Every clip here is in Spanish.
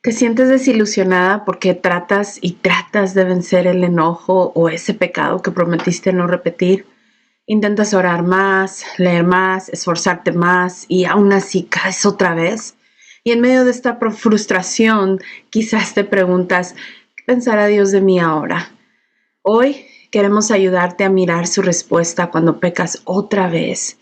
¿Te sientes desilusionada porque tratas y tratas de vencer el enojo o ese pecado que prometiste no repetir? Intentas orar más, leer más, esforzarte más y aún así caes otra vez. Y en medio de esta frustración, quizás te preguntas, ¿qué pensará Dios de mí ahora? Hoy queremos ayudarte a mirar su respuesta cuando pecas otra vez.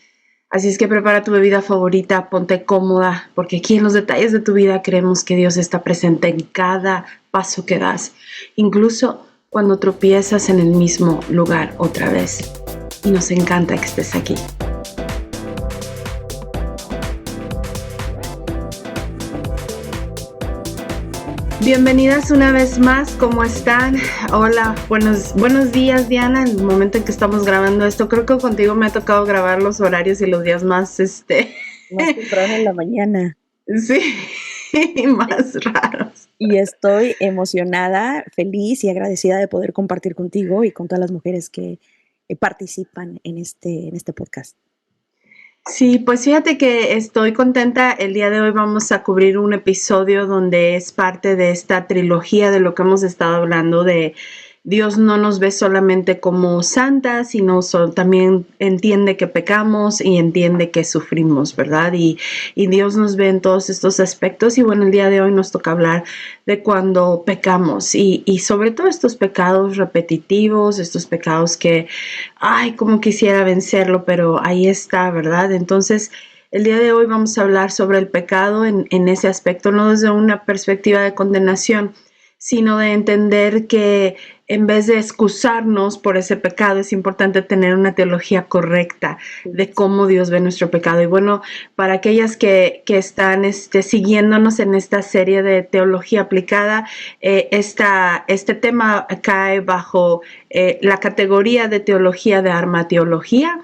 Así es que prepara tu bebida favorita, ponte cómoda, porque aquí en los detalles de tu vida creemos que Dios está presente en cada paso que das, incluso cuando tropiezas en el mismo lugar otra vez. Y nos encanta que estés aquí. Bienvenidas una vez más, ¿cómo están? Hola, buenos días, Diana. En el momento en que estamos grabando esto, creo que contigo me ha tocado grabar los horarios y los días más, Más temprano en la mañana. sí, más raros. Y estoy emocionada, feliz y agradecida de poder compartir contigo y con todas las mujeres que participan en este podcast. Sí, pues fíjate que estoy contenta. El día de hoy vamos a cubrir un episodio donde es parte de esta trilogía de lo que hemos estado hablando de Dios no nos ve solamente como santas, sino también entiende que pecamos y entiende que sufrimos, ¿verdad? Y Dios nos ve en todos estos aspectos. Y bueno, el día de hoy nos toca hablar de cuando pecamos y sobre todo estos pecados repetitivos, estos pecados que, ay, como quisiera vencerlo, pero ahí está, ¿verdad? Entonces, el día de hoy vamos a hablar sobre el pecado en ese aspecto, no desde una perspectiva de condenación, sino de entender que en vez de excusarnos por ese pecado, es importante tener una teología correcta de cómo Dios ve nuestro pecado. Y bueno, para aquellas que están siguiéndonos en esta serie de teología aplicada, este tema cae bajo la categoría de teología de armateología.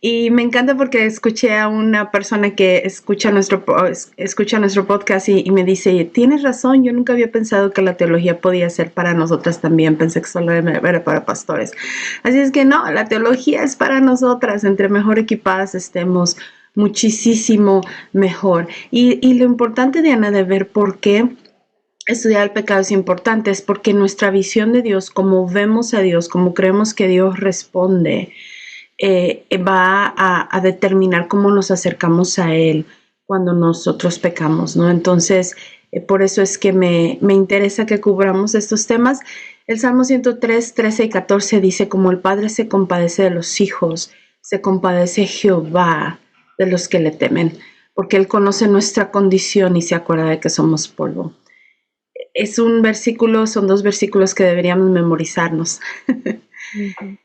Y me encanta porque escuché a una persona que escucha nuestro podcast y me dice, tienes razón, yo nunca había pensado que la teología podía ser para nosotras también, pensé que solo era para pastores. Así es que no, la teología es para nosotras, entre mejor equipadas estemos, muchísimo mejor. Y lo importante, Diana, de ver por qué estudiar el pecado es importante, es porque nuestra visión de Dios, como vemos a Dios, como creemos que Dios responde, va a determinar cómo nos acercamos a Él cuando nosotros pecamos, ¿no? Entonces, por eso es que me interesa que cubramos estos temas. El Salmo 103, 13 y 14 dice, como el Padre se compadece de los hijos, se compadece Jehová de los que le temen, porque Él conoce nuestra condición y se acuerda de que somos polvo. Es un versículo, son dos versículos que deberíamos memorizarnos. Uh-huh.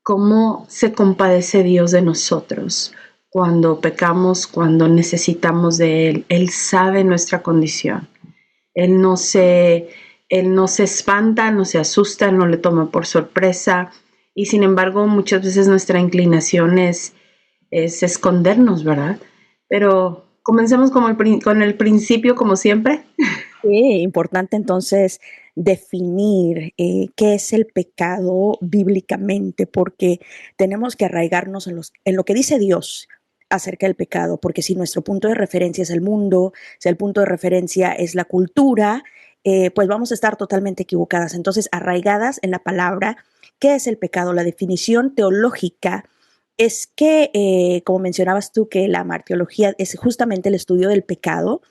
¿Cómo se compadece Dios de nosotros cuando pecamos, cuando necesitamos de Él? Él sabe nuestra condición. Él no se espanta, no se asusta, no le toma por sorpresa. Y sin embargo, muchas veces nuestra inclinación es escondernos, ¿verdad? Pero comencemos con el principio, como siempre. Sí, importante entonces definir qué es el pecado bíblicamente, porque tenemos que arraigarnos en lo que dice Dios acerca del pecado, porque si nuestro punto de referencia es el mundo, si el punto de referencia es la cultura, pues vamos a estar totalmente equivocadas. Entonces, arraigadas en la palabra, ¿qué es el pecado? La definición teológica es que, como mencionabas tú, que la martiología es justamente el estudio del pecado,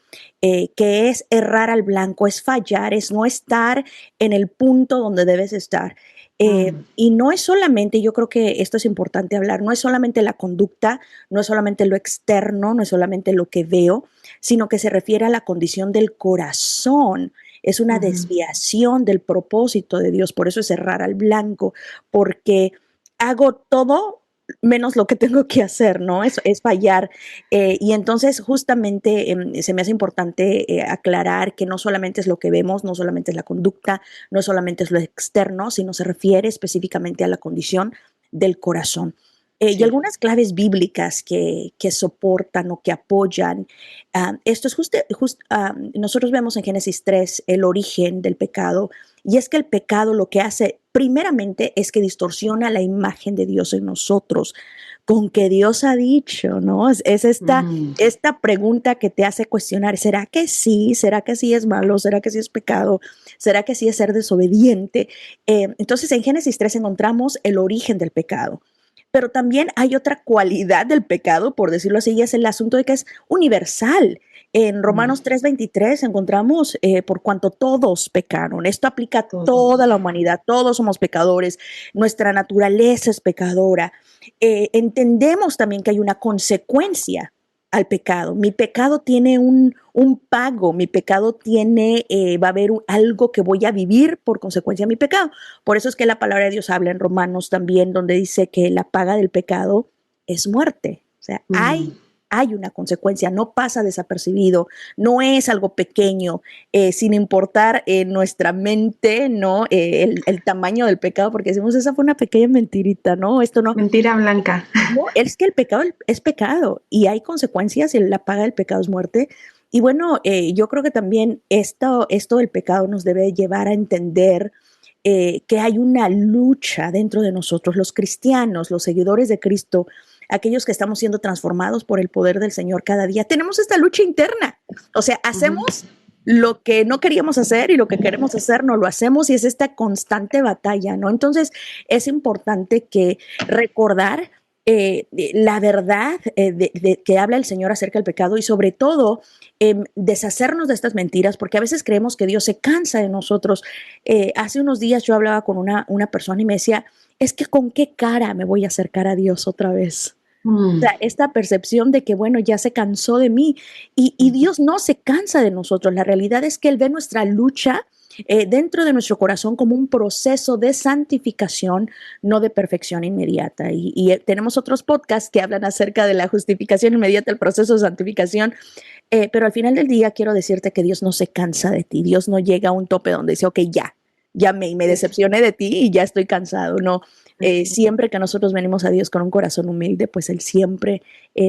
que es errar al blanco, es fallar, es no estar en el punto donde debes estar. Y no es solamente, yo creo que esto es importante hablar, no es solamente la conducta, no es solamente lo externo, no es solamente lo que veo, sino que se refiere a la condición del corazón. Es una desviación del propósito de Dios, por eso es errar al blanco, porque hago todo menos lo que tengo que hacer, ¿no? Es fallar. Y entonces justamente se me hace importante aclarar que no solamente es lo que vemos, no solamente es la conducta, no solamente es lo externo, sino se refiere específicamente a la condición del corazón. Y Sí. algunas claves bíblicas que soportan o que apoyan. Esto es nosotros vemos en Génesis 3 el origen del pecado, y es que el pecado lo que hace primeramente es que distorsiona la imagen de Dios en nosotros. con que Dios ha dicho, ¿no? Es Mm. esta pregunta que te hace cuestionar, ¿será que sí? ¿Será que sí es malo? ¿Será que sí es pecado? ¿Será que sí es ser desobediente? Entonces en Génesis 3 encontramos el origen del pecado. Pero también hay otra cualidad del pecado, por decirlo así, y es el asunto de que es universal. En Mm. Romanos 3:23 encontramos, por cuanto todos pecaron. Esto aplica a toda Todos. la humanidad, todos somos pecadores, nuestra naturaleza es pecadora. Entendemos también que hay una consecuencia al pecado. Mi pecado tiene un pago, mi pecado tiene, va a haber algo que voy a vivir por consecuencia de mi pecado. Por eso es que la palabra de Dios habla en Romanos también, donde dice que la paga del pecado es muerte. O sea, Mm. hay una consecuencia, no pasa desapercibido, no es algo pequeño, sin importar nuestra mente, ¿no? El tamaño del pecado, porque decimos, esa fue una pequeña mentirita, ¿no? Esto no, Mentira blanca. no, es que el pecado es pecado y hay consecuencias y la paga del pecado es muerte. Y bueno, yo creo que también esto del pecado nos debe llevar a entender que hay una lucha dentro de nosotros, los cristianos, los seguidores de Cristo, aquellos que estamos siendo transformados por el poder del Señor cada día. Tenemos esta lucha interna, o sea, Ujú. hacemos lo que no queríamos hacer y lo que queremos hacer no lo hacemos y es esta constante batalla, ¿no? Entonces es importante que recordar la verdad que habla el Señor acerca del pecado y sobre todo deshacernos de estas mentiras, porque a veces creemos que Dios se cansa de nosotros. Hace unos días yo hablaba con una persona y me decía, es que con qué cara me voy a acercar a Dios otra vez. O Mm. sea, esta percepción de que, bueno, ya se cansó de mí y Ujú. Dios no se cansa de nosotros. La realidad es que Él ve nuestra lucha dentro de nuestro corazón como un proceso de santificación, no de perfección inmediata. Y tenemos otros podcasts que hablan acerca de la justificación inmediata, el proceso de santificación. Pero al final del día quiero decirte que Dios no se cansa de ti. Dios no llega a un tope donde dice, ok, ya me Es- decepcioné de ti y ya estoy cansado. No, es- siempre que nosotros venimos a Dios con un corazón humilde, pues Él siempre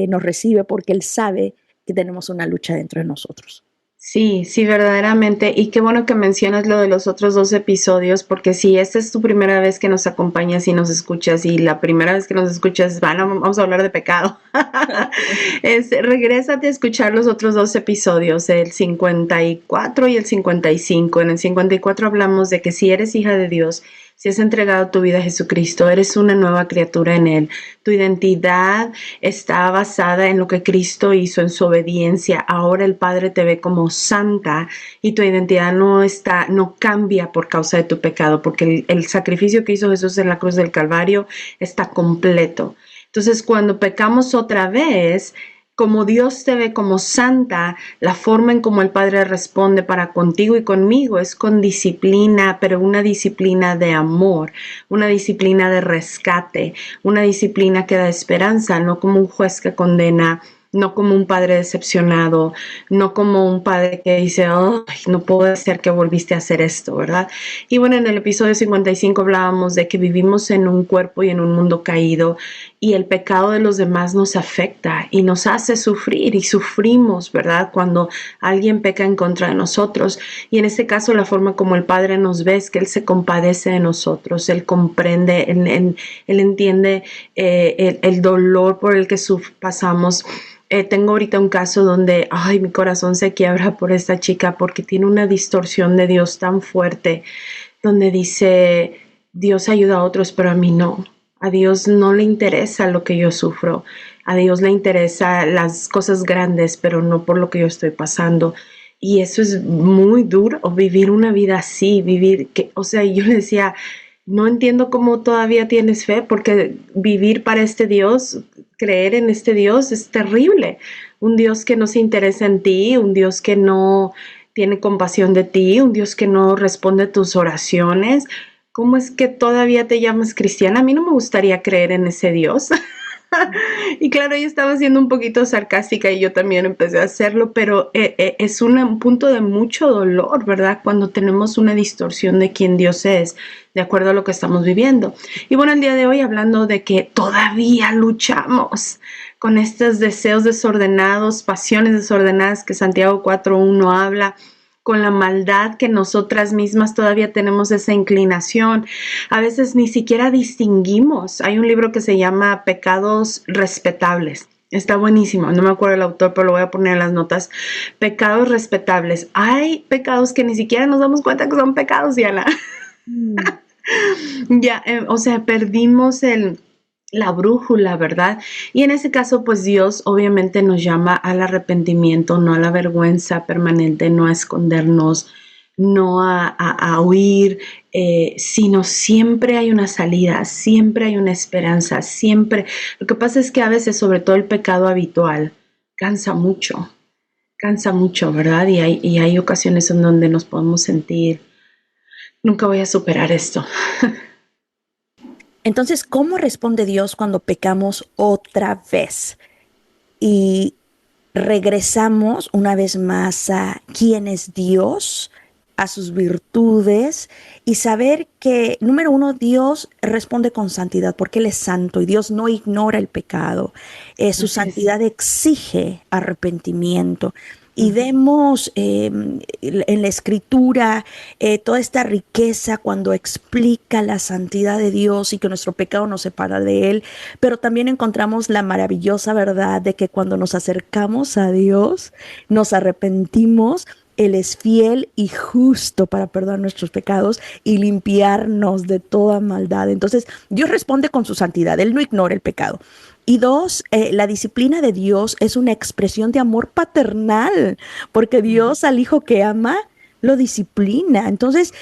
nos recibe porque Él sabe que tenemos una lucha dentro de nosotros. Sí, sí, verdaderamente. Y qué bueno que mencionas lo de los otros dos episodios, porque si esta es tu primera vez que nos acompañas y nos escuchas, y la primera vez que nos escuchas, vamos a hablar de pecado. Regrésate a escuchar los otros dos episodios, el 54 y el 55. En el 54 hablamos de que si eres hija de Dios, si has entregado tu vida a Jesucristo, eres una nueva criatura en Él. Tu identidad está basada en lo que Cristo hizo, en su obediencia. Ahora el Padre te ve como santa y tu identidad no cambia por causa de tu pecado, porque el sacrificio que hizo Jesús en la cruz del Calvario está completo. Entonces, cuando pecamos otra vez, como Dios te ve como santa, la forma en como el Padre responde para contigo y conmigo es con disciplina, pero una disciplina de amor, una disciplina de rescate, una disciplina que da esperanza, no como un juez que condena, no como un padre decepcionado, no como un padre que dice, oh, no puede ser que volviste a hacer esto, ¿verdad? Y bueno, en el episodio 55 hablábamos de que vivimos en un cuerpo y en un mundo caído y el pecado de los demás nos afecta y nos hace sufrir y sufrimos, ¿verdad? Cuando alguien peca en contra de nosotros. Y en este caso la forma como el Padre nos ve es que Él se compadece de nosotros, Él comprende, Él entiende el dolor por el que pasamos. Tengo ahorita un caso donde, ay, mi corazón se quiebra por esta chica porque tiene una distorsión de Dios tan fuerte, donde dice, Dios ayuda a otros, pero a mí no. A Dios no le interesa lo que yo sufro. A Dios le interesa las cosas grandes, pero no por lo que yo estoy pasando. Y eso es muy duro, vivir una vida así, o sea, yo le decía, no entiendo cómo todavía tienes fe, porque vivir para este Dios, creer en este Dios es terrible. Un Dios que no se interesa en ti, un Dios que no tiene compasión de ti, un Dios que no responde a tus oraciones. ¿Cómo es que todavía te llamas cristiana? A mí no me gustaría creer en ese Dios. Y claro, ella estaba siendo un poquito sarcástica y yo también empecé a hacerlo, pero es un punto de mucho dolor, ¿verdad? Cuando tenemos una distorsión de quién Dios es, de acuerdo a lo que estamos viviendo. Y bueno, el día de hoy hablando de que todavía luchamos con estos deseos desordenados, pasiones desordenadas que Santiago 4:1 habla, con la maldad, que nosotras mismas todavía tenemos esa inclinación. A veces ni siquiera distinguimos. Hay un libro que se llama Pecados Respetables. Está buenísimo, no me acuerdo el autor, pero lo voy a poner en las notas. Pecados respetables. Hay pecados que ni siquiera nos damos cuenta que son pecados, Diana. Ya, o sea, perdimos la brújula, ¿verdad? Y en ese caso, pues Dios obviamente nos llama al arrepentimiento, no a la vergüenza permanente, no a escondernos, no a huir, sino siempre hay una salida, siempre hay una esperanza, siempre. Lo que pasa es que a veces, sobre todo el pecado habitual, cansa mucho, ¿verdad? Y hay ocasiones en donde nos podemos sentir, nunca voy a superar esto. Entonces, ¿cómo responde Dios cuando pecamos otra vez? Y regresamos una vez más a quién es Dios, a sus virtudes y saber que, número uno, Dios responde con santidad porque Él es santo y Dios no ignora el pecado. Su santidad exige arrepentimiento. Y vemos en la escritura toda esta riqueza cuando explica la santidad de Dios y que nuestro pecado nos separa de Él, pero también encontramos la maravillosa verdad de que cuando nos acercamos a Dios, nos arrepentimos, Él es fiel y justo para perdonar nuestros pecados y limpiarnos de toda maldad. Entonces, Dios responde con su santidad, Él no ignora el pecado. Y dos, la disciplina de Dios es una expresión de amor paternal, porque Dios al hijo que ama lo disciplina. Entonces,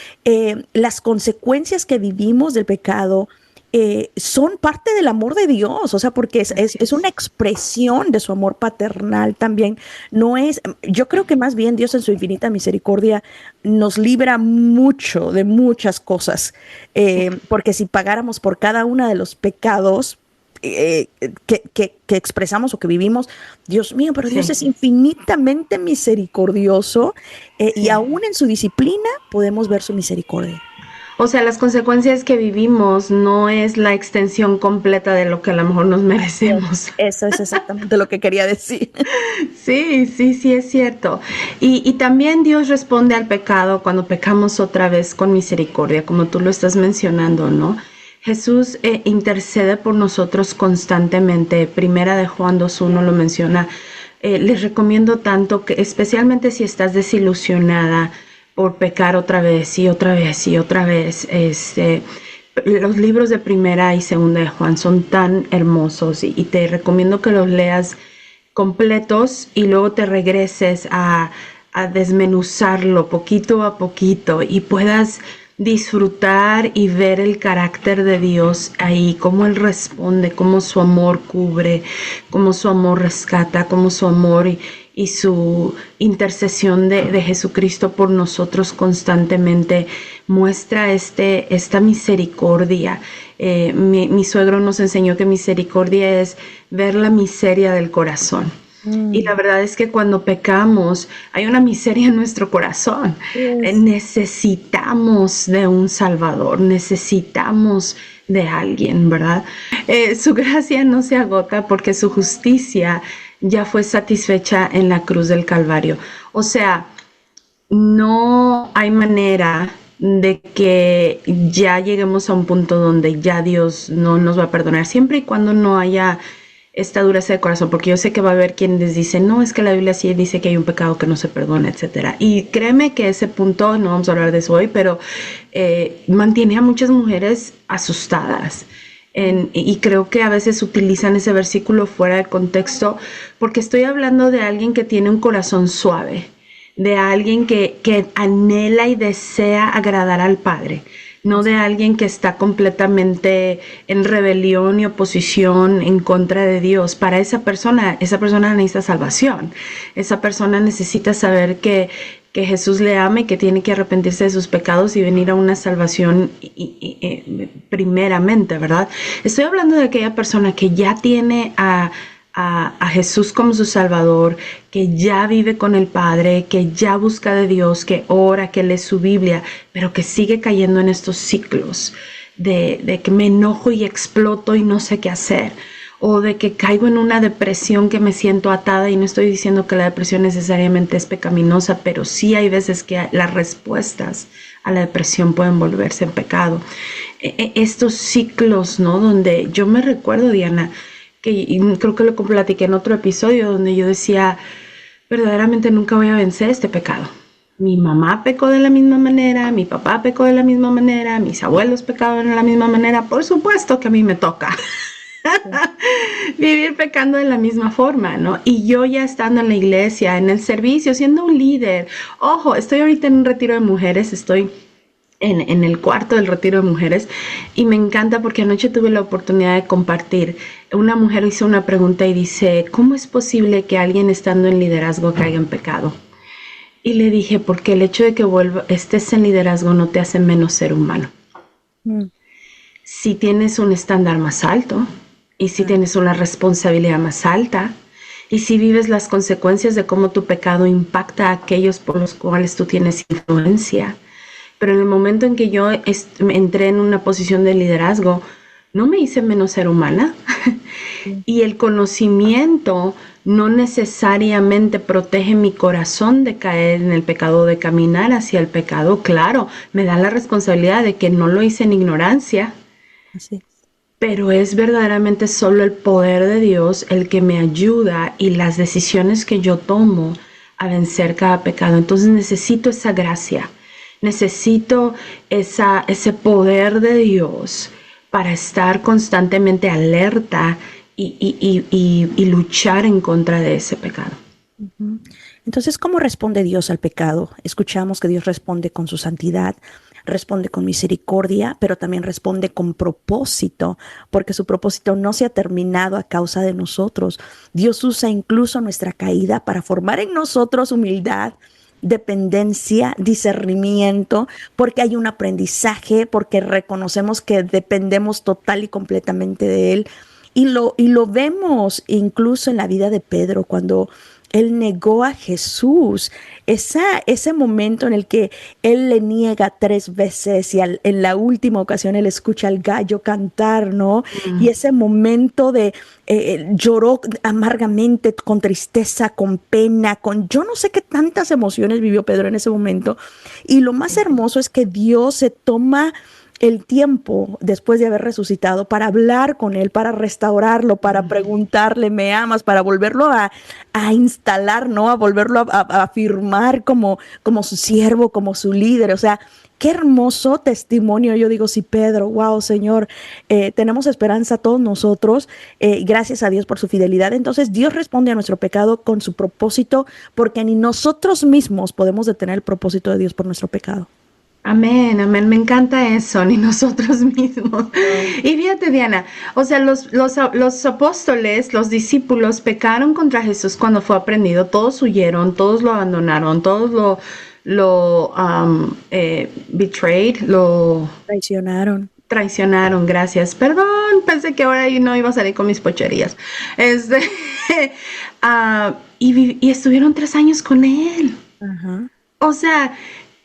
las consecuencias que vivimos del pecado son parte del amor de Dios, o sea, porque es una expresión de su amor paternal también. No es, yo creo que más bien Dios en su infinita misericordia nos libra mucho de muchas cosas, porque si pagáramos por cada uno de los pecados, que expresamos o que vivimos, Dios mío, pero Dios es infinitamente misericordioso y aún en su disciplina podemos ver su misericordia. O sea, las consecuencias que vivimos no es la extensión completa de lo que a lo mejor nos merecemos. Eso es exactamente lo que quería decir. Sí, es cierto. Y también Dios responde al pecado cuando pecamos otra vez con misericordia, como tú lo estás mencionando, ¿no? Jesús intercede por nosotros constantemente. Primera de Juan 2:1 lo menciona. Les recomiendo tanto que, especialmente si estás desilusionada por pecar otra vez y otra vez y otra vez, los libros de Primera y Segunda de Juan son tan hermosos y te recomiendo que los leas completos y luego te regreses a desmenuzarlo poquito a poquito y puedas disfrutar y ver el carácter de Dios ahí, cómo Él responde, cómo su amor cubre, cómo su amor rescata, cómo su amor y su intercesión de Jesucristo por nosotros constantemente muestra esta misericordia. Mi suegro nos enseñó que misericordia es ver la miseria del corazón. Y la verdad es que cuando pecamos hay una miseria en nuestro corazón. Necesitamos de un Salvador, necesitamos de alguien, ¿verdad? Su gracia no se agota porque su justicia ya fue satisfecha en la cruz del Calvario. O sea, no hay manera de que ya lleguemos a un punto donde ya Dios no nos va a perdonar, siempre y cuando no haya esta dureza de corazón, porque yo sé que va a haber quienes dicen, no, es que la Biblia sí dice que hay un pecado que no se perdona, etcétera. Y créeme que ese punto, no vamos a hablar de eso hoy, pero mantiene a muchas mujeres asustadas. Y creo que a veces utilizan ese versículo fuera de contexto, porque estoy hablando de alguien que tiene un corazón suave, de alguien que anhela y desea agradar al Padre, no de alguien que está completamente en rebelión y oposición en contra de Dios. Para esa persona necesita salvación. Esa persona necesita saber que Jesús le ama y que tiene que arrepentirse de sus pecados y venir a una salvación primeramente, ¿verdad? Estoy hablando de aquella persona que ya tiene a Jesús como su Salvador, que ya vive con el Padre, que ya busca de Dios, que ora, que lee su Biblia, pero que sigue cayendo en estos ciclos de que me enojo y exploto y no sé qué hacer. o de que caigo en una depresión que me siento atada, y no estoy diciendo que la depresión necesariamente es pecaminosa, pero sí hay veces que las respuestas a la depresión pueden volverse en pecado. Estos ciclos, ¿no? Donde yo me recuerdo, Diana, y creo que lo platiqué en otro episodio, donde yo decía, verdaderamente nunca voy a vencer este pecado. Mi mamá pecó de la misma manera, mi papá pecó de la misma manera, mis abuelos pecaban de la misma manera, por supuesto que a mí me toca vivir pecando de la misma forma, ¿no? Y yo ya estando en la iglesia, en el servicio, siendo un líder, ojo, estoy ahorita en un retiro de mujeres, estoy en el cuarto del retiro de mujeres, y me encanta porque anoche tuve la oportunidad de compartir. Una mujer hizo una pregunta y dice, ¿cómo es posible que alguien estando en liderazgo caiga en pecado? Y le dije, porque el hecho de que estés en liderazgo no te hace menos ser humano. Si tienes un estándar más alto, y si tienes una responsabilidad más alta, y si vives las consecuencias de cómo tu pecado impacta a aquellos por los cuales tú tienes influencia. Pero en el momento en que yo entré en una posición de liderazgo, no me hice menos ser humana. Y el conocimiento no necesariamente protege mi corazón de caer en el pecado, de caminar hacia el pecado. Claro, me da la responsabilidad de que no lo hice en ignorancia. Así. Pero es verdaderamente solo el poder de Dios el que me ayuda, y las decisiones que yo tomo a vencer cada pecado. Entonces necesito esa gracia, necesito ese poder de Dios para estar constantemente alerta y luchar en contra de ese pecado. Entonces, ¿cómo responde Dios al pecado? Escuchamos que Dios responde con su santidad, responde con misericordia, pero también responde con propósito, porque su propósito no se ha terminado a causa de nosotros. Dios usa incluso nuestra caída para formar en nosotros humildad, dependencia, discernimiento, porque hay un aprendizaje, porque reconocemos que dependemos total y completamente de Él. Y lo vemos incluso en la vida de Pedro, cuando él negó a Jesús, ese momento en el que él le niega 3 veces y en la última ocasión él escucha al gallo cantar, ¿no? Y ese momento de lloró amargamente, con tristeza, con pena, con yo no sé qué tantas emociones vivió Pedro en ese momento. Y lo más hermoso es que Dios se toma el tiempo después de haber resucitado para hablar con él, para restaurarlo, para preguntarle, ¿me amas? Para volverlo a instalar, ¿no? A volverlo a afirmar como su siervo, como su líder. O sea, qué hermoso testimonio. Yo digo, sí, Pedro, wow, Señor, tenemos esperanza todos nosotros, gracias a Dios por su fidelidad. Entonces Dios responde a nuestro pecado con su propósito, porque ni nosotros mismos podemos detener el propósito de Dios por nuestro pecado. Amén, amén, me encanta eso, ni nosotros mismos. Y fíjate, Diana, o sea, los apóstoles, los discípulos pecaron contra Jesús cuando fue aprendido, todos huyeron, todos lo abandonaron, todos lo betrayed, lo traicionaron, gracias. Perdón, pensé que ahora no iba a salir con mis pocherías. Y estuvieron 3 años con él. Ajá. O sea,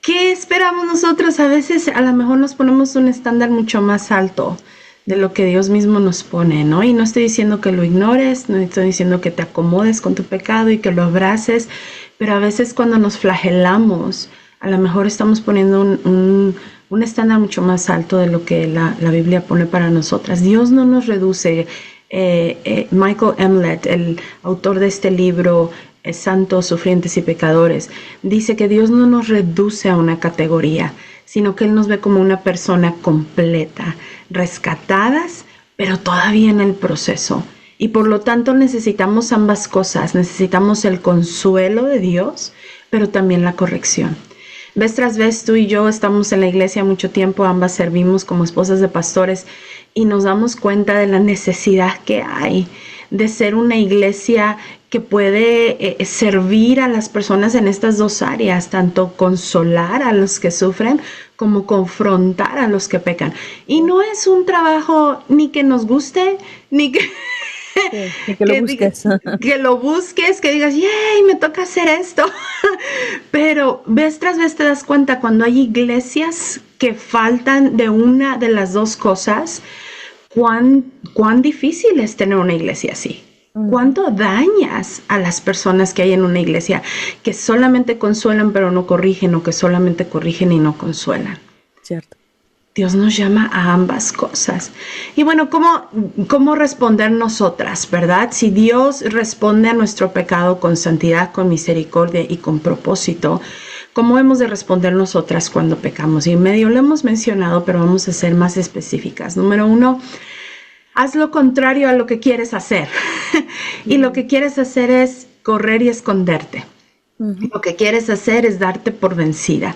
¿qué esperamos nosotros? A veces a lo mejor nos ponemos un estándar mucho más alto de lo que Dios mismo nos pone, ¿no? Y no estoy diciendo que lo ignores, no estoy diciendo que te acomodes con tu pecado y que lo abraces, pero a veces cuando nos flagelamos, a lo mejor estamos poniendo un estándar mucho más alto de lo que la Biblia pone para nosotras. Dios no nos reduce. Michael Emlet, el autor de este libro, Santos, Sufrientes y Pecadores, dice que Dios no nos reduce a una categoría, sino que Él nos ve como una persona completa, rescatadas, pero todavía en el proceso. Y por lo tanto necesitamos ambas cosas, necesitamos el consuelo de Dios, pero también la corrección. Vez tras vez tú y yo estamos en la iglesia mucho tiempo, ambas servimos como esposas de pastores, y nos damos cuenta de la necesidad que hay de ser una iglesia que puede servir a las personas en estas 2 áreas, tanto consolar a los que sufren como confrontar a los que pecan. Y no es un trabajo ni que nos guste, ni que... que lo busques. Que lo busques, que digas, ¡yay! Me toca hacer esto. Pero vez tras vez te das cuenta cuando hay iglesias que faltan de una de las 2 cosas, cuán difícil es tener una iglesia así. ¿Cuánto dañas a las personas que hay en una iglesia que solamente consuelan pero no corrigen, o que solamente corrigen y no consuelan? Cierto. Dios nos llama a ambas cosas. Y bueno, ¿cómo responder nosotras, verdad? Si Dios responde a nuestro pecado con santidad, con misericordia y con propósito, ¿cómo hemos de responder nosotras cuando pecamos? Y medio lo hemos mencionado, pero vamos a ser más específicas. Número 1, haz lo contrario a lo que quieres hacer. Y lo que quieres hacer es correr y esconderte. Lo que quieres hacer es darte por vencida.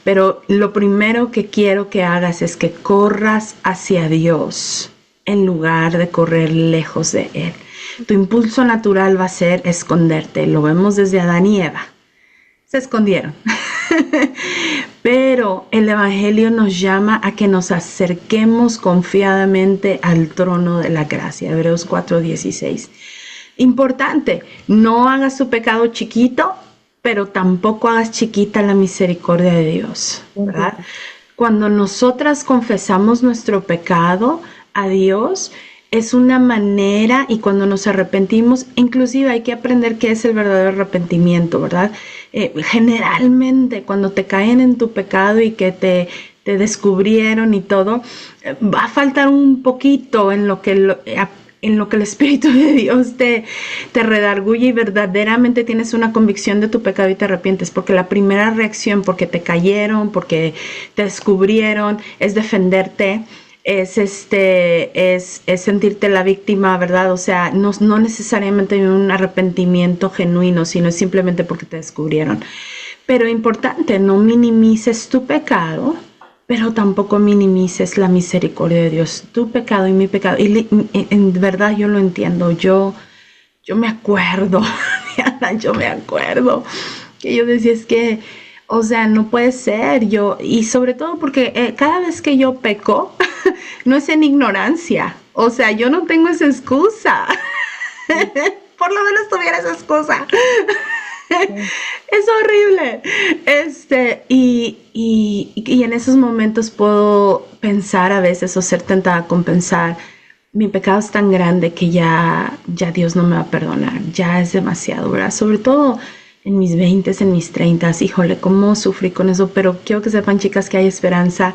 Pero lo primero que quiero que hagas es que corras hacia Dios en lugar de correr lejos de Él. Tu impulso natural va a ser esconderte. Lo vemos desde Adán y Eva. Se escondieron. Pero el Evangelio nos llama a que nos acerquemos confiadamente al trono de la gracia. Hebreos 4:16. Importante, no hagas tu pecado chiquito, pero tampoco hagas chiquita la misericordia de Dios, ¿verdad? Cuando nosotras confesamos nuestro pecado a Dios, es una manera, y cuando nos arrepentimos, inclusive hay que aprender qué es el verdadero arrepentimiento, ¿verdad? Generalmente, cuando te caen en tu pecado y que te descubrieron y todo, va a faltar un poquito en lo que el Espíritu de Dios te redarguye y verdaderamente tienes una convicción de tu pecado y te arrepientes, porque la primera reacción, porque te cayeron, porque te descubrieron, es defenderte, es sentirte la víctima, ¿verdad? O sea, no necesariamente un arrepentimiento genuino, sino simplemente porque te descubrieron. Pero importante, no minimices tu pecado, pero tampoco minimices la misericordia de Dios. Tu pecado y mi pecado. Y en verdad yo lo entiendo. Yo me acuerdo, Diana, yo me acuerdo que yo decía, es que, o sea, no puede ser. Y sobre todo porque cada vez que yo peco, no es en ignorancia. O sea, yo no tengo esa excusa. Por lo menos tuviera esa excusa. Es horrible. Y en esos momentos puedo pensar a veces, o ser tentada con pensar, mi pecado es tan grande que ya Dios no me va a perdonar, ya es demasiado, ¿verdad? Sobre todo en mis 20s, en mis 30s, híjole, cómo sufrí con eso, pero quiero que sepan, chicas, que hay esperanza.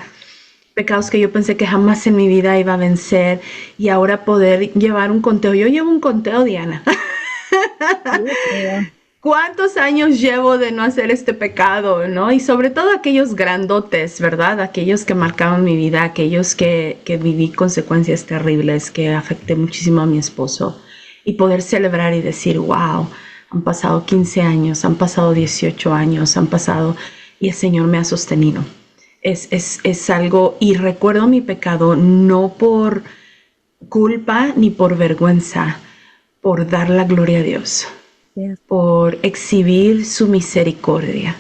Pecados que yo pensé que jamás en mi vida iba a vencer, y ahora poder llevar un conteo. Yo llevo un conteo, Diana. ¿Cuántos años llevo de no hacer este pecado, no? Y sobre todo aquellos grandotes, ¿verdad? Aquellos que marcaron mi vida, aquellos que viví consecuencias terribles, que afecté muchísimo a mi esposo. Y poder celebrar y decir, wow, han pasado 15 años, han pasado 18 años, y el Señor me ha sostenido. Es algo, y recuerdo mi pecado no por culpa ni por vergüenza, por dar la gloria a Dios. Yes. Por exhibir su misericordia,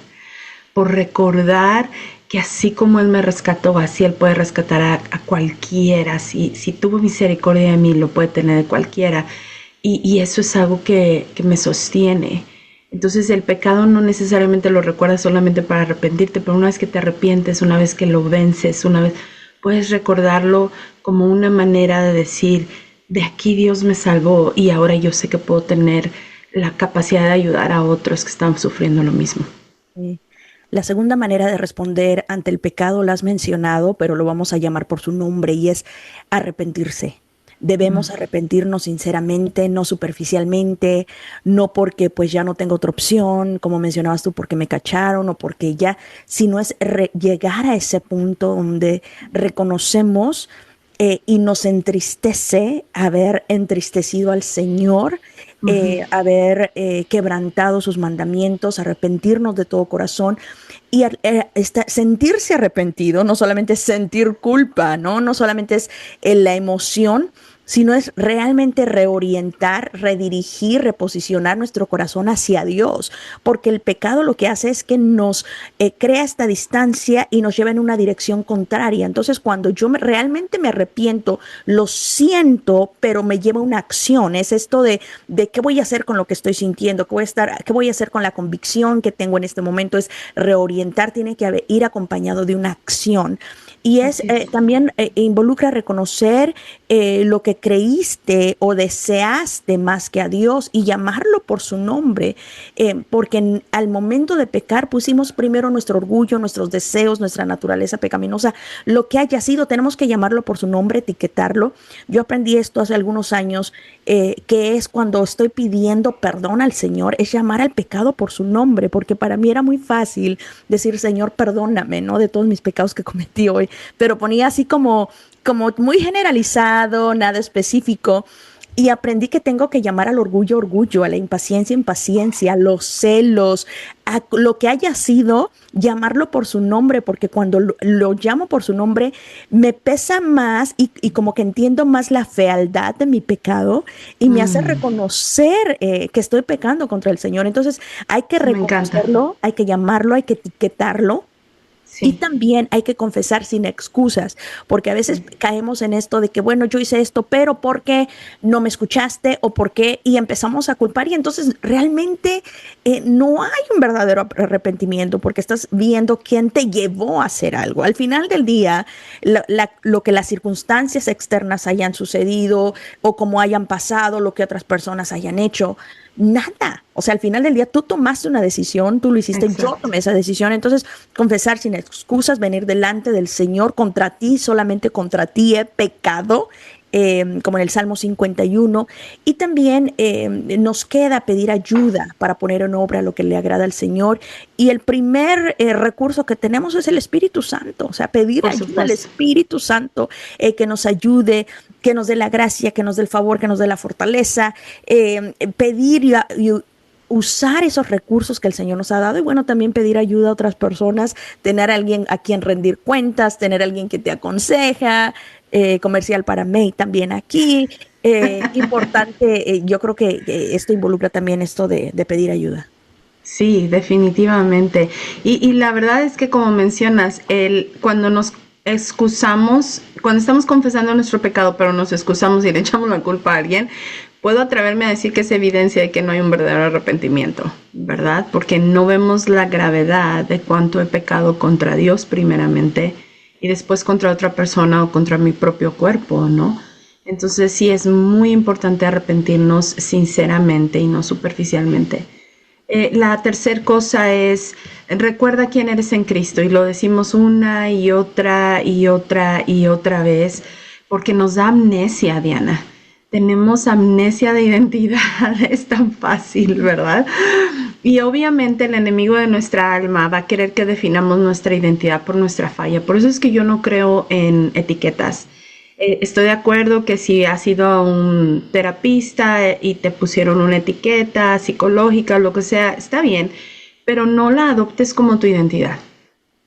por recordar que así como Él me rescató, así Él puede rescatar a cualquiera. Si tuvo misericordia de mí, lo puede tener de cualquiera. Y eso es algo que me sostiene. Entonces el pecado no necesariamente lo recuerdas solamente para arrepentirte, pero una vez que te arrepientes, una vez que lo vences, una vez puedes recordarlo como una manera de decir, de aquí Dios me salvó y ahora yo sé que puedo tener la capacidad de ayudar a otros que están sufriendo lo mismo. La segunda manera de responder ante el pecado la has mencionado, pero lo vamos a llamar por su nombre, y es arrepentirse. Debemos arrepentirnos sinceramente, no superficialmente, no porque pues ya no tengo otra opción, como mencionabas tú, porque me cacharon o porque ya, sino es llegar a ese punto donde reconocemos y nos entristece haber entristecido al Señor, haber quebrantado sus mandamientos, arrepentirnos de todo corazón y sentirse arrepentido, no solamente sentir culpa, no solamente es la emoción sino es realmente reorientar, redirigir, reposicionar nuestro corazón hacia Dios, porque el pecado lo que hace es que nos crea esta distancia y nos lleva en una dirección contraria. Entonces, cuando yo realmente me arrepiento, lo siento, pero me lleva a una acción. Es esto de qué voy a hacer con lo que estoy sintiendo, qué voy a hacer con la convicción que tengo en este momento. Es reorientar, tiene que ir acompañado de una acción. Y también involucra reconocer lo que creíste o deseaste más que a Dios y llamarlo por su nombre, porque al momento de pecar pusimos primero nuestro orgullo, nuestros deseos, nuestra naturaleza pecaminosa, lo que haya sido, tenemos que llamarlo por su nombre, etiquetarlo. Yo aprendí esto hace algunos años, que es cuando estoy pidiendo perdón al Señor, es llamar al pecado por su nombre, porque para mí era muy fácil decir, Señor, perdóname, ¿no? De todos mis pecados que cometí hoy, pero ponía así como muy generalizado, nada específico. Y aprendí que tengo que llamar al orgullo, orgullo, a la impaciencia, impaciencia, a los celos, a lo que haya sido, llamarlo por su nombre, porque cuando lo llamo por su nombre, me pesa más y como que entiendo más la fealdad de mi pecado y me hace reconocer que estoy pecando contra el Señor. Entonces hay que reconocerlo, hay que llamarlo, hay que etiquetarlo. Sí. Y también hay que confesar sin excusas, porque a veces caemos en esto de que, bueno, yo hice esto, pero ¿por qué no me escuchaste? ¿O por qué? Y empezamos a culpar y entonces realmente no hay un verdadero arrepentimiento porque estás viendo quién te llevó a hacer algo. Al final del día, lo que las circunstancias externas hayan sucedido o como hayan pasado, lo que otras personas hayan hecho, nada. O sea, al final del día tú tomaste una decisión, tú lo hiciste, exacto, yo tomé esa decisión. Entonces, confesar sin excusas, venir delante del Señor, contra ti, solamente contra ti he pecado, como en el Salmo 51. Y también nos queda pedir ayuda para poner en obra lo que le agrada al Señor. Y el primer recurso que tenemos es el Espíritu Santo. O sea, pedir ayuda al Espíritu Santo que nos ayude, que nos dé la gracia, que nos dé el favor, que nos dé la fortaleza, pedir y usar esos recursos que el Señor nos ha dado y bueno, también pedir ayuda a otras personas, tener a alguien a quien rendir cuentas, tener a alguien que te aconseja, comercial para May también aquí. Importante, yo creo que esto involucra también esto de pedir ayuda. Sí, definitivamente. Y la verdad es que como mencionas, cuando nos excusamos, cuando estamos confesando nuestro pecado, pero nos excusamos y le echamos la culpa a alguien, puedo atreverme a decir que es evidencia de que no hay un verdadero arrepentimiento, ¿verdad? Porque no vemos la gravedad de cuánto he pecado contra Dios primeramente y después contra otra persona o contra mi propio cuerpo, ¿no? Entonces sí es muy importante arrepentirnos sinceramente y no superficialmente. La tercera cosa es, recuerda quién eres en Cristo, y lo decimos una y otra y otra y otra vez, porque nos da amnesia, Diana. Tenemos amnesia de identidad, es tan fácil, ¿verdad? Y obviamente el enemigo de nuestra alma va a querer que definamos nuestra identidad por nuestra falla. Por eso es que yo no creo en etiquetas. Estoy de acuerdo que si has ido a un terapista y te pusieron una etiqueta psicológica, lo que sea, está bien, pero no la adoptes como tu identidad.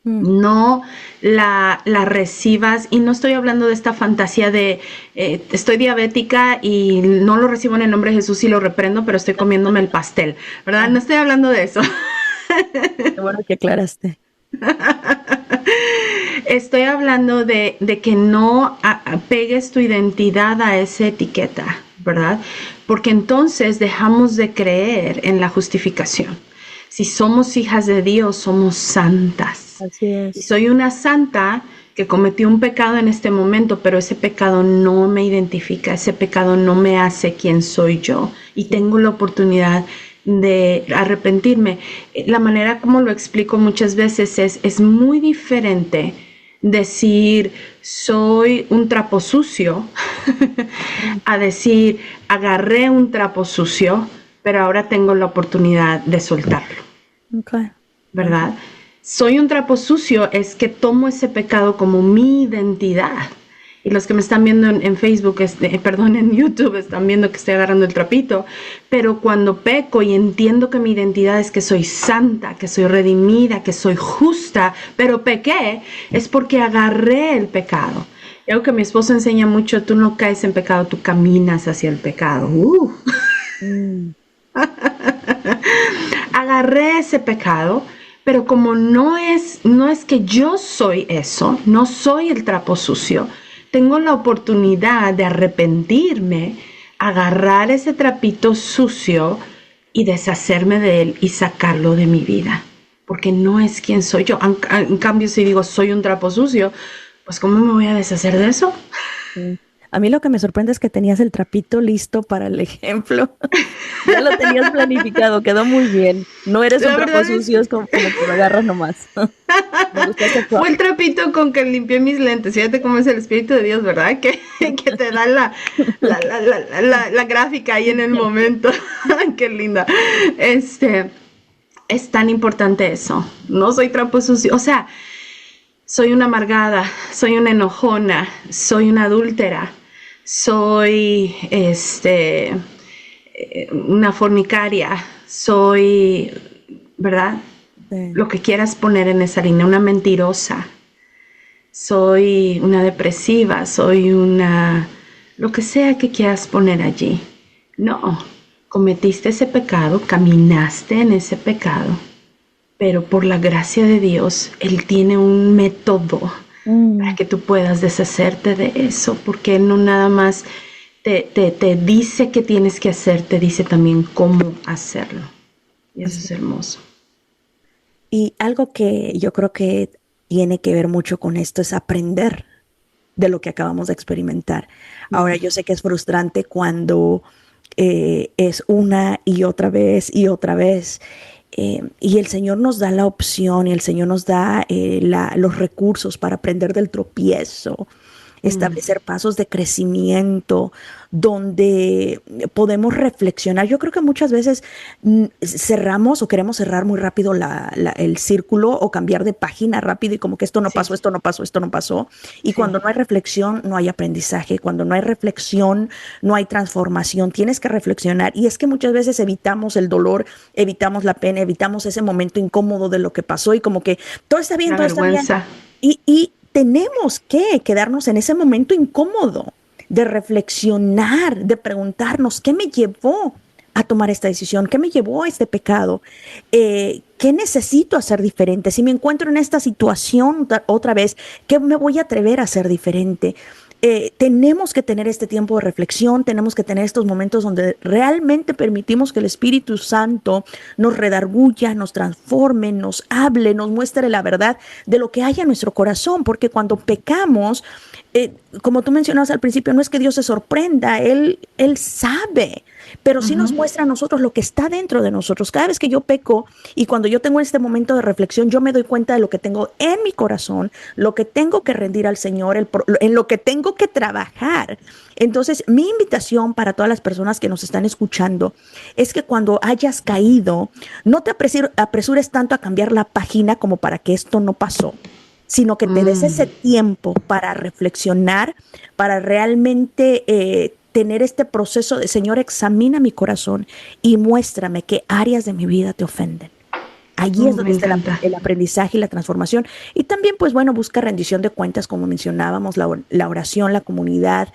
No la recibas, y no estoy hablando de esta fantasía de estoy diabética y no lo recibo en el nombre de Jesús y lo reprendo, pero estoy comiéndome el pastel, ¿verdad? No estoy hablando de eso. Qué bueno que aclaraste. Estoy hablando de que no pegues tu identidad a esa etiqueta, ¿verdad? Porque entonces dejamos de creer en la justificación. Si somos hijas de Dios, somos santas. Así es. Y soy una santa que cometió un pecado en este momento, pero ese pecado no me identifica, ese pecado no me hace quien soy yo. Y tengo la oportunidad de arrepentirme. La manera como lo explico muchas veces es muy diferente decir soy un trapo sucio a decir agarré un trapo sucio, pero ahora tengo la oportunidad de soltarlo. Okay. ¿Verdad? Soy un trapo sucio es que tomo ese pecado como mi identidad. Y los que me están viendo en Facebook, en YouTube, están viendo que estoy agarrando el trapito. Pero cuando peco y entiendo que mi identidad es que soy santa, que soy redimida, que soy justa, pero pequé, es porque agarré el pecado. Y algo que mi esposo enseña mucho, tú no caes en pecado, tú caminas hacia el pecado. Mm, Agarré ese pecado, pero como no es que yo soy eso, no soy el trapo sucio, tengo la oportunidad de arrepentirme, agarrar ese trapito sucio y deshacerme de él y sacarlo de mi vida, porque no es quien soy yo. En cambio, si digo soy un trapo sucio, pues ¿cómo me voy a deshacer de eso? sí. A mí lo que me sorprende es que tenías el trapito listo para el ejemplo. Ya lo tenías planificado, quedó muy bien. No eres un La trapo verdad es sucio, es como que lo agarras nomás. Me gustó ese fue thought. el trapito con que limpié mis lentes. Fíjate cómo es el Espíritu de Dios, ¿verdad? Que te da la gráfica ahí en el momento. Qué linda. Es tan importante eso. No soy trapo sucio. O sea, soy una amargada, soy una enojona, soy una adúltera, soy una fornicaria, soy, ¿verdad? Sí, Lo que quieras poner en esa línea, una mentirosa, soy una depresiva, soy una, lo que sea que quieras poner allí. No, cometiste ese pecado, caminaste en ese pecado, pero por la gracia de Dios, Él tiene un método para mm, que tú puedas deshacerte de eso, porque Él no nada más te dice qué tienes que hacer, te dice también cómo hacerlo. Y eso así es es. hermoso. Y algo que yo creo que tiene que ver mucho con esto es aprender de lo que acabamos de experimentar. Ahora, Mm. yo sé que es frustrante cuando es una y otra vez. Y el Señor nos da la opción y el Señor nos da los recursos para aprender del tropiezo, Mm. establecer pasos de crecimiento donde podemos reflexionar. Yo creo que muchas veces cerramos o queremos cerrar muy rápido el círculo o cambiar de página rápido y como que esto no Sí, pasó, esto no pasó, esto no pasó. Y sí, cuando no hay reflexión, no hay aprendizaje. Cuando no hay reflexión, no hay transformación. Tienes que reflexionar. Y es que muchas veces evitamos el dolor, evitamos la pena, evitamos ese momento incómodo de lo que pasó y como que todo está bien, la todo está bien. vergüenza. Y tenemos que quedarnos en ese momento incómodo de reflexionar, de preguntarnos qué me llevó a tomar esta decisión, qué me llevó a este pecado, qué necesito hacer diferente, si me encuentro en esta situación otra vez, qué me voy a atrever a hacer diferente. Tenemos que tener este tiempo de reflexión, tenemos que tener estos momentos donde realmente permitimos que el Espíritu Santo nos redarguya, nos transforme, nos hable, nos muestre la verdad de lo que hay en nuestro corazón, porque cuando pecamos, como tú mencionabas al principio, no es que Dios se sorprenda, Él sabe, pero sí nos Ujú. muestra a nosotros lo que está dentro de nosotros. Cada vez que yo peco y cuando yo tengo este momento de reflexión, yo me doy cuenta de lo que tengo en mi corazón, lo que tengo que rendir al Señor, en lo que tengo que trabajar. Entonces, mi invitación para todas las personas que nos están escuchando es que cuando hayas caído, no te apresures tanto a cambiar la página como para que esto no pasó, sino que te des ese Mm. tiempo para reflexionar, para realmente tener este proceso de, Señor, examina mi corazón y muéstrame qué áreas de mi vida te ofenden. Allí es Me donde está encanta. el aprendizaje y la transformación. Y también, pues bueno, busca rendición de cuentas, como mencionábamos, la oración, la comunidad,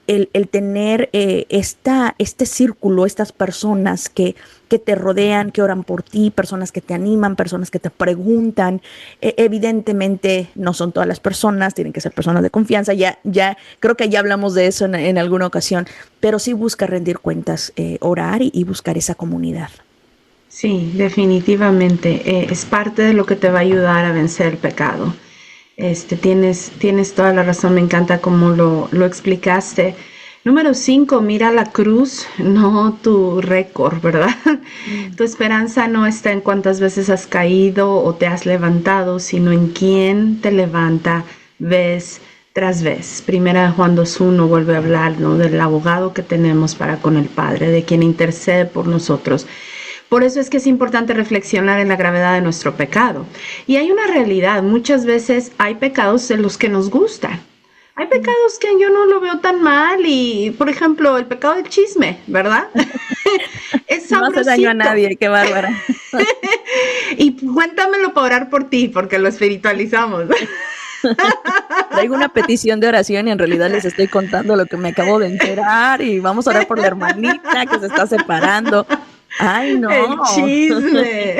el tener este círculo, estas personas que te rodean, que oran por ti, personas que te animan, personas que te preguntan. Evidentemente, no son todas las personas, tienen que ser personas de confianza. Ya creo que ya hablamos de eso en alguna ocasión, pero sí busca rendir cuentas, orar y buscar esa comunidad. Sí, definitivamente. Es parte de lo que te va a ayudar a vencer el pecado. Tienes toda la razón, me encanta cómo lo explicaste. Número 5, mira la cruz, no tu récord, ¿verdad? Mm, Tu esperanza no está en cuántas veces has caído o te has levantado, sino en quién te levanta vez tras vez. Primera de Juan 2:1 vuelve a hablar, ¿no?, del abogado que tenemos para con el Padre, de quien intercede por nosotros. Por eso es que es importante reflexionar en la gravedad de nuestro pecado. Y hay una realidad, muchas veces hay pecados en los que nos gustan. Hay mm. pecados que yo no lo veo tan mal y, por ejemplo, el pecado del chisme, ¿verdad? Es No hace daño a sabrosito. nadie, qué bárbara. Y cuéntamelo para orar por ti, porque lo espiritualizamos. Traigo una petición de oración y en realidad les estoy contando lo que me acabo de enterar y vamos a orar por la hermanita que se está separando. Ay, El no. chisme.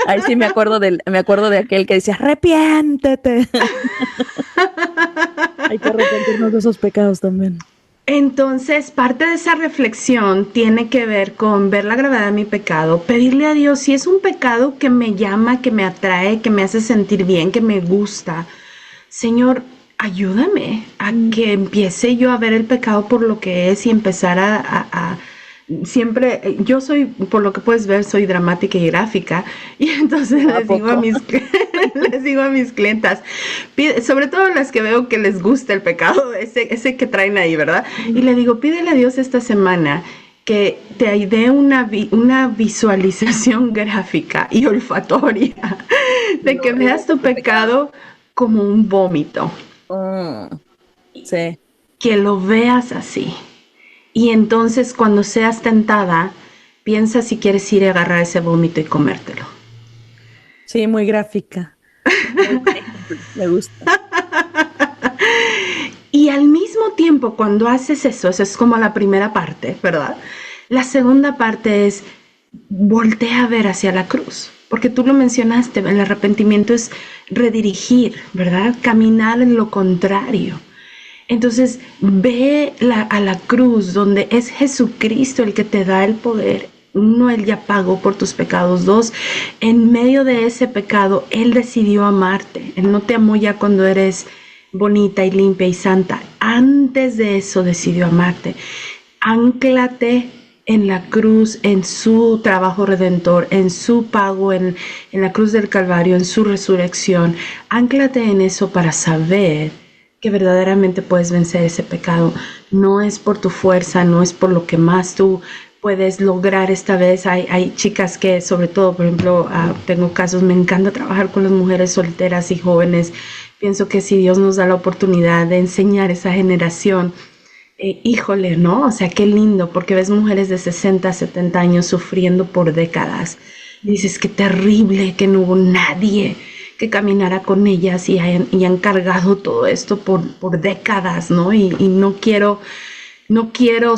Ahí sí me acuerdo de aquel que decía, arrepiéntete. Hay que arrepentirnos de esos pecados también. Entonces, parte de esa reflexión tiene que ver con ver la gravedad de mi pecado, pedirle a Dios si es un pecado que me llama, que me atrae, que me hace sentir bien, que me gusta. Señor, ayúdame a que empiece yo a ver el pecado por lo que es y empezar siempre, yo soy, por lo que puedes ver, soy dramática y gráfica, y entonces les digo a mis clientas, sobre todo las que veo que les gusta el pecado, ese que traen ahí, ¿verdad? Y le digo, pídele a Dios esta semana que te dé una visualización gráfica y olfatoria de que veas tu pecado como un vómito. Sí. Que lo veas así. Y entonces cuando seas tentada, piensa si quieres ir a agarrar ese vómito y comértelo. Sí, muy gráfica. Me gusta. Y al mismo tiempo, cuando haces eso es como la primera parte, ¿verdad? La segunda parte es voltea a ver hacia la cruz. Porque tú lo mencionaste, el arrepentimiento es redirigir, ¿verdad? Caminar en lo contrario. Entonces, ve a la cruz donde es Jesucristo el que te da el poder. Uno, Él ya pagó por tus pecados. Dos, en medio de ese pecado, Él decidió amarte. Él no te amó ya cuando eres bonita y limpia y santa. Antes de eso decidió amarte. Ánclate en la cruz, en su trabajo redentor, en su pago, en la cruz del Calvario, en su resurrección. Ánclate en eso para saber que verdaderamente puedes vencer ese pecado. No es por tu fuerza, no es por lo que más tú puedes lograr esta vez. Hay chicas que, sobre todo, por ejemplo, tengo casos, me encanta trabajar con las mujeres solteras y jóvenes. Pienso que si Dios nos da la oportunidad de enseñar a esa generación, híjole, ¿no? O sea, qué lindo, porque ves mujeres de 60, 70 años sufriendo por décadas. Y dices, qué terrible que no hubo nadie que caminara con ellas y han cargado todo esto por décadas, ¿no? Y no quiero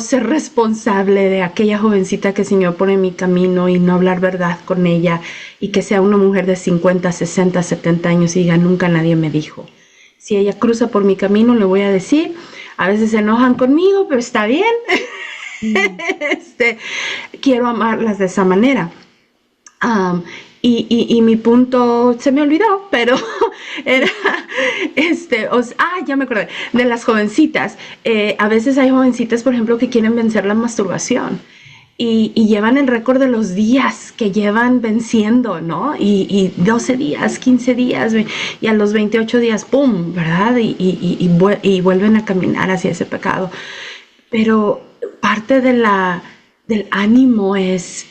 ser responsable de aquella jovencita que el Señor pone en mi camino y no hablar verdad con ella y que sea una mujer de 50, 60, 70 años y diga, nunca nadie me dijo. Si ella cruza por mi camino, le voy a decir, a veces se enojan conmigo, pero está bien. Quiero amarlas de esa manera. Y mi punto se me olvidó, pero era, ya me acordé, de las jovencitas. A veces hay jovencitas, por ejemplo, que quieren vencer la masturbación y llevan el récord de los días que llevan venciendo, ¿no? Y 12 días, 15 días, y a los 28 días, ¡pum!, ¿verdad? Y vuelven a caminar hacia ese pecado. Pero parte del ánimo es,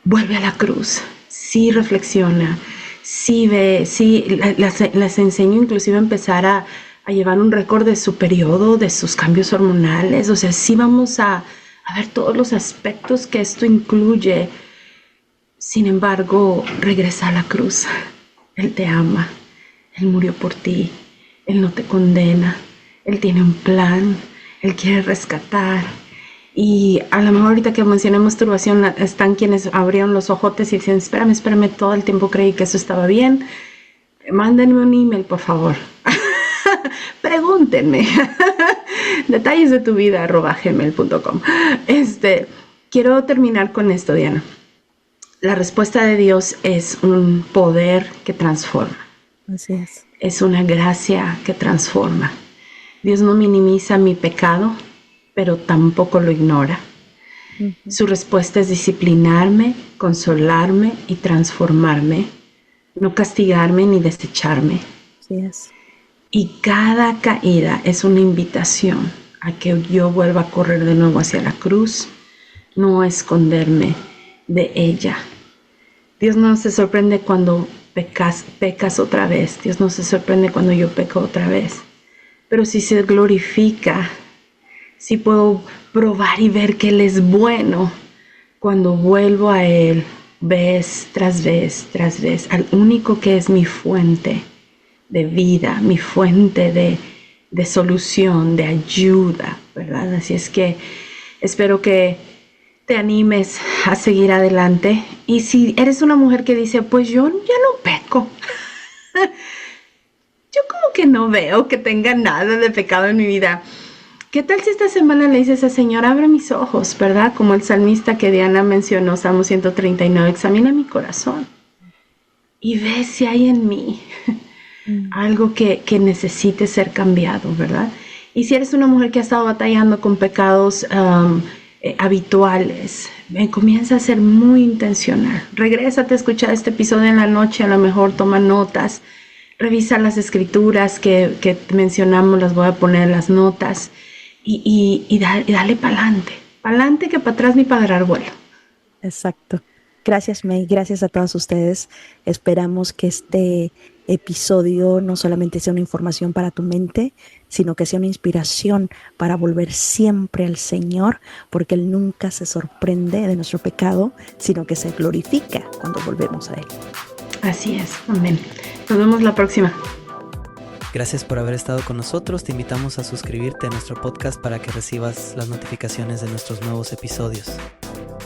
vuelve a la cruz. Sí reflexiona, sí ve, sí las enseño inclusive a empezar a llevar un récord de su periodo, de sus cambios hormonales. O sea, sí vamos a ver todos los aspectos que esto incluye. Sin embargo, regresa a la cruz. Él te ama, Él murió por ti, Él no te condena, Él tiene un plan, Él quiere rescatar. Y a lo mejor ahorita que mencioné masturbación, están quienes abrieron los ojotes y dicen, espérame, todo el tiempo creí que eso estaba bien. Mándenme un email, por favor. Pregúntenme. Detalles de tu vida @gmail.com. Quiero terminar con esto, Diana. La respuesta de Dios es un poder que transforma. Así es. Es una gracia que transforma. Dios no minimiza mi pecado, pero tampoco lo ignora. Uh-huh. Su respuesta es disciplinarme, consolarme y transformarme, no castigarme ni desecharme. Así es. Y cada caída es una invitación a que yo vuelva a correr de nuevo hacia la cruz, no a esconderme de ella. Dios no se sorprende cuando pecas otra vez. Dios no se sorprende cuando yo peco otra vez. Pero si se glorifica, si puedo probar y ver que Él es bueno, cuando vuelvo a Él vez tras vez, al único que es mi fuente, de vida, mi fuente de solución, de ayuda, ¿verdad? Así es que espero que te animes a seguir adelante. Y si eres una mujer que dice, pues yo ya no peco, yo como que no veo que tenga nada de pecado en mi vida. ¿Qué tal si esta semana le dices al Señor, abre mis ojos, ¿verdad? Como el salmista que Diana mencionó, Salmo 139, examina mi corazón y ve si hay en mí algo que necesite ser cambiado, ¿verdad? Y si eres una mujer que ha estado batallando con pecados habituales, comienza a ser muy intencional. Regrésate a escuchar este episodio en la noche, a lo mejor toma notas, revisa las escrituras que mencionamos, las voy a poner en las notas y dale para adelante que para atrás ni para agarrar vuelo. Exacto. Gracias, May. Gracias a todos ustedes. Esperamos que este episodio no solamente sea una información para tu mente, sino que sea una inspiración para volver siempre al Señor, porque Él nunca se sorprende de nuestro pecado, sino que se glorifica cuando volvemos a Él. Así es. Amén. Nos vemos la próxima. Gracias por haber estado con nosotros. Te invitamos a suscribirte a nuestro podcast para que recibas las notificaciones de nuestros nuevos episodios.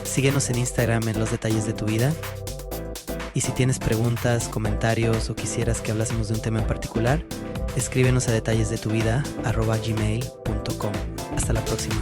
Síguenos en Instagram en Los Detalles de tu Vida. Y si tienes preguntas, comentarios o quisieras que hablásemos de un tema en particular, escríbenos a detallesdetuvida@gmail.com. Hasta la próxima.